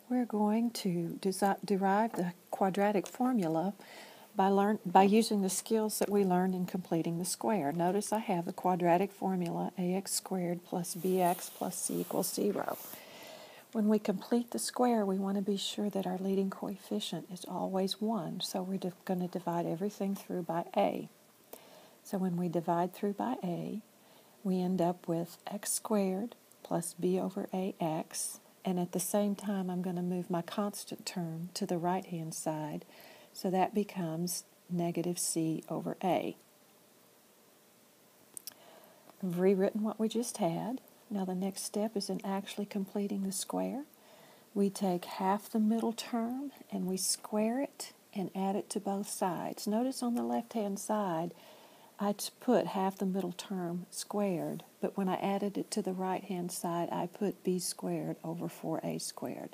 We're going to derive the quadratic formula by using the skills that we learned in completing the square. Notice I have the quadratic formula ax squared plus bx plus c equals 0. When we complete the square, we want to be sure that our leading coefficient is always 1, so we're going to divide everything through by a. So when we divide through by a, we end up with x squared plus b over ax, and at the same time I'm going to move my constant term to the right-hand side, so that becomes negative c over a. I've rewritten what we just had. Now the next step is in actually completing the square. We take half the middle term and we square it and add it to both sides. Notice on the left-hand side I put half the middle term squared, but when I added it to the right-hand side I put b squared over 4a squared.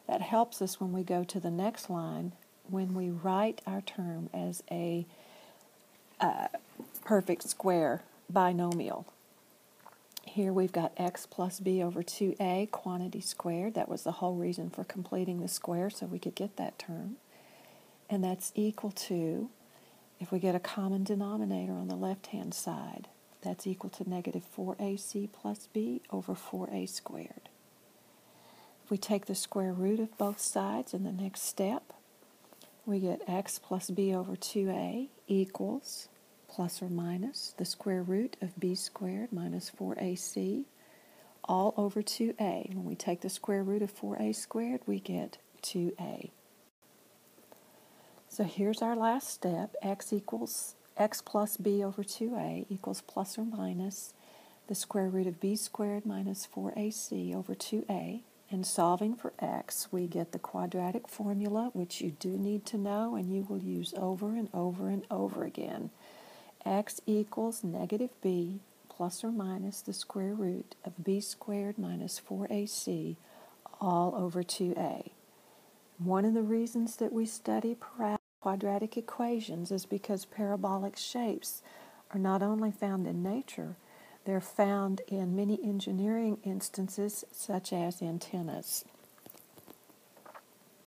That helps us when we go to the next line when we write our term as a perfect square binomial. Here we've got x plus b over 2a, quantity squared. That was the whole reason for completing the square, so we could get that term. And that's equal to, if we get a common denominator on the left-hand side, that's equal to negative 4ac plus b over 4a squared. If we take the square root of both sides in the next step, we get x plus b over 2a equals plus or minus the square root of b squared minus 4ac all over 2a. When we take the square root of 4a squared, we get 2a. So here's our last step. X plus b over 2a equals plus or minus the square root of b squared minus 4ac over 2a. And solving for x, we get the quadratic formula, which you do need to know and you will use over and over and over again. X equals negative b plus or minus the square root of b squared minus 4ac all over 2a. One of the reasons that we study quadratic equations is because parabolic shapes are not only found in nature, they're found in many engineering instances such as antennas.